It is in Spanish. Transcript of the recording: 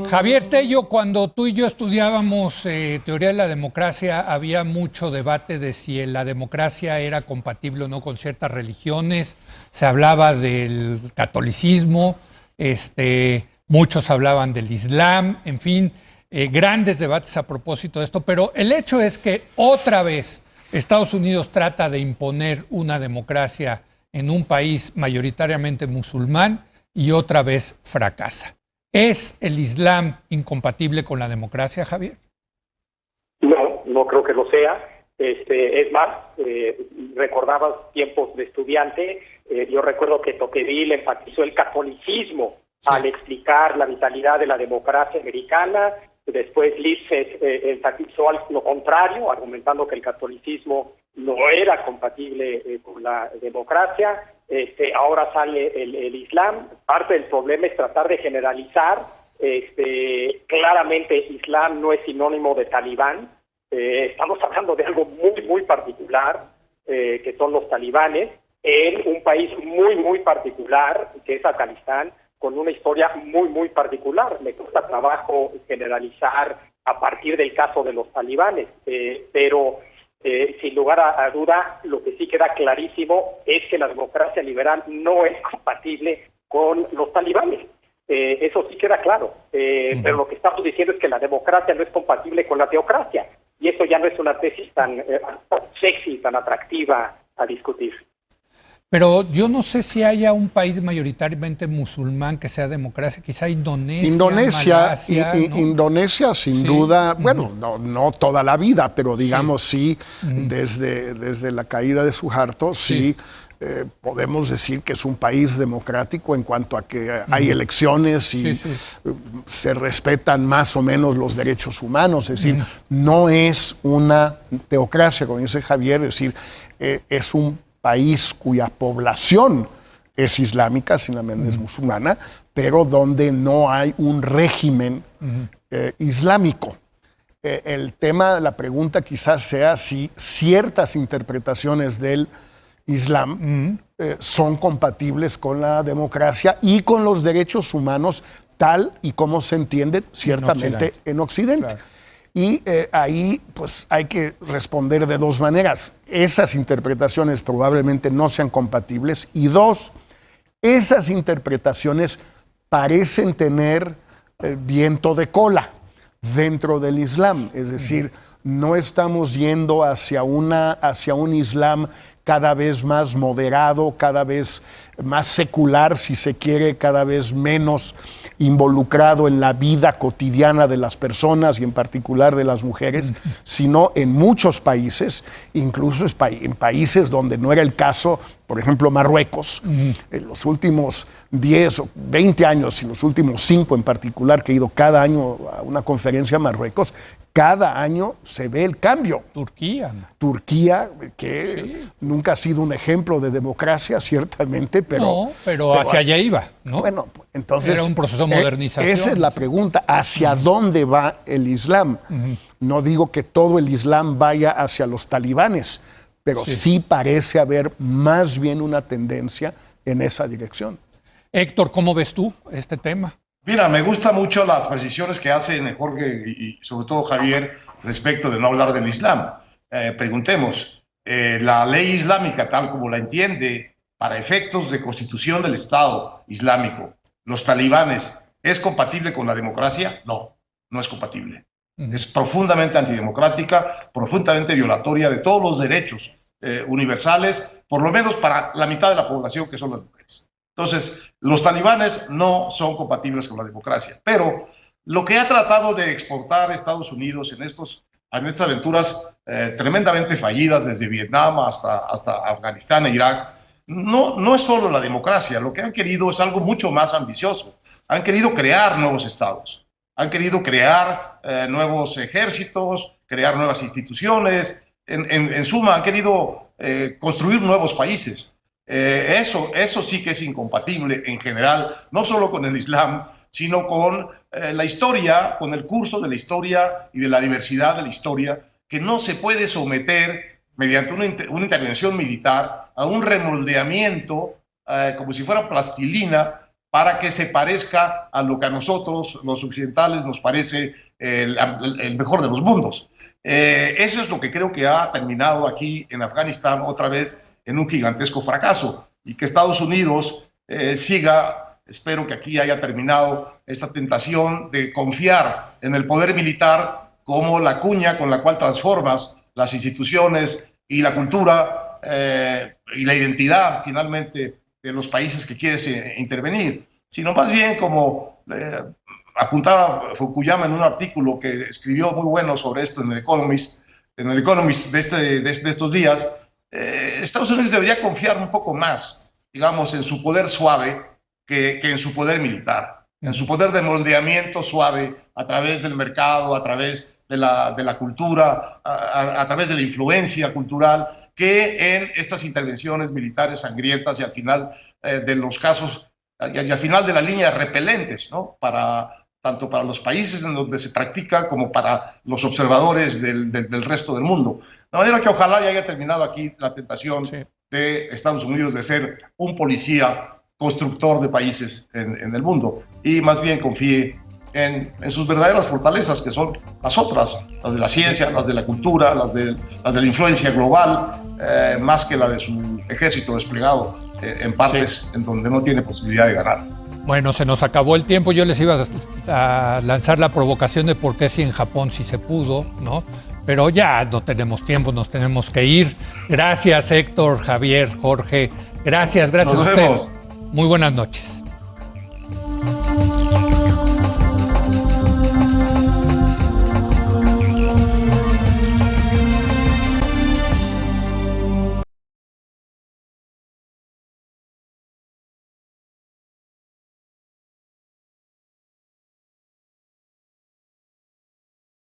Javier Tello, cuando tú y yo estudiábamos teoría de la democracia, había mucho debate de si la democracia era compatible o no con ciertas religiones. Se hablaba del catolicismo, muchos hablaban del Islam, en fin, grandes debates a propósito de esto. Pero el hecho es que otra vez Estados Unidos trata de imponer una democracia en un país mayoritariamente musulmán y otra vez fracasa. ¿Es el Islam incompatible con la democracia, Javier? No, no creo que lo sea. Es más, recordabas tiempos de estudiante, yo recuerdo que Tocqueville enfatizó el catolicismo al explicar la vitalidad de la democracia americana. Después Lipset enfatizó lo contrario, argumentando que el catolicismo no era compatible con la democracia. Ahora sale el Islam. Parte del problema es tratar de generalizar. Claramente Islam no es sinónimo de talibán. Estamos hablando de algo muy, muy particular, que son los talibanes, en un país muy, muy particular, que es Afganistán, con una historia muy, muy particular. Me cuesta trabajo generalizar a partir del caso de los talibanes, pero sin lugar a duda, lo que sí queda clarísimo es que la democracia liberal no es compatible con los talibanes. Eso sí queda claro. Pero lo que estamos diciendo es que la democracia no es compatible con la teocracia. Y eso ya no es una tesis tan sexy, tan atractiva a discutir. Pero yo no sé si haya un país mayoritariamente musulmán que sea democracia, quizá Indonesia, Malasia, ¿no? Indonesia sin duda, bueno, no toda la vida, pero digamos sí, desde la caída de Suharto, sí. Podemos decir que es un país democrático en cuanto a que hay elecciones y se respetan más o menos los derechos humanos. Es decir, no es una teocracia, como dice Javier, es decir, es un país cuya población es islámica, sin la menor es musulmana, pero donde no hay un régimen islámico. El tema, la pregunta quizás sea si ciertas interpretaciones del Islam son compatibles con la democracia y con los derechos humanos tal y como se entiende ciertamente en Occidente. Claro. Y ahí pues hay que responder de dos maneras. Esas interpretaciones probablemente no sean compatibles y dos, esas interpretaciones parecen tener viento de cola dentro del Islam. Es decir, no estamos yendo hacia un Islam cada vez más moderado, cada vez más secular, si se quiere, cada vez menos involucrado en la vida cotidiana de las personas y en particular de las mujeres, sino en muchos países, incluso en países donde no era el caso, por ejemplo Marruecos, en los últimos 10 o 20 años y los últimos 5 en particular, que he ido cada año a una conferencia a Marruecos, cada año se ve el cambio. Turquía, que nunca ha sido un ejemplo de democracia, ciertamente, pero... No, pero hacia allá iba, ¿no? Bueno, entonces... Era un proceso de modernización. Esa es la pregunta, ¿hacia dónde va el Islam? No digo que todo el Islam vaya hacia los talibanes, pero sí parece haber más bien una tendencia en esa dirección. Héctor, ¿cómo ves tú este tema? Mira, me gustan mucho las precisiones que hacen Jorge y sobre todo Javier respecto de no hablar del Islam. Preguntemos, ¿la ley islámica tal como la entiende para efectos de constitución del Estado Islámico, los talibanes, es compatible con la democracia? No, no es compatible. Es profundamente antidemocrática, profundamente violatoria de todos los derechos universales, por lo menos para la mitad de la población que son las mujeres. Entonces, los talibanes no son compatibles con la democracia, pero lo que ha tratado de exportar Estados Unidos en estas aventuras tremendamente fallidas, desde Vietnam hasta Afganistán e Irak, no es solo la democracia. Lo que han querido es algo mucho más ambicioso. Han querido crear nuevos estados, han querido crear nuevos ejércitos, crear nuevas instituciones, en suma, han querido construir nuevos países. Eso sí que es incompatible en general, no solo con el Islam, sino con la historia, con el curso de la historia y de la diversidad de la historia, que no se puede someter mediante una intervención militar a un remoldeamiento como si fuera plastilina para que se parezca a lo que a nosotros, los occidentales, nos parece el mejor de los mundos. Eso es lo que creo que ha terminado aquí en Afganistán otra vez en un gigantesco fracaso, y que Estados Unidos siga, espero que aquí haya terminado esta tentación de confiar en el poder militar como la cuña con la cual transformas las instituciones y la cultura y la identidad finalmente de los países que quieres intervenir, sino más bien como apuntaba Fukuyama en un artículo que escribió muy bueno sobre esto en el Economist de estos días. Estados Unidos debería confiar un poco más, digamos, en su poder suave que en su poder militar, en su poder de moldeamiento suave a través del mercado, a través de la cultura, a través de la influencia cultural, que en estas intervenciones militares sangrientas y al final de los casos, y al final de la línea repelentes, ¿no? Tanto para los países en donde se practica como para los observadores del resto del mundo. De manera que ojalá ya haya terminado aquí la tentación de Estados Unidos de ser un policía constructor de países en el mundo, y más bien confíe en sus verdaderas fortalezas, que son las otras, las de la ciencia, las de la cultura, las de la influencia global, más que la de su ejército desplegado en partes en donde no tiene posibilidad de ganar. Bueno, se nos acabó el tiempo. Yo les iba a lanzar la provocación de por qué si en Japón sí se pudo, ¿no? Pero ya no tenemos tiempo, nos tenemos que ir. Gracias, Héctor, Javier, Jorge. Gracias a ustedes. Muy buenas noches.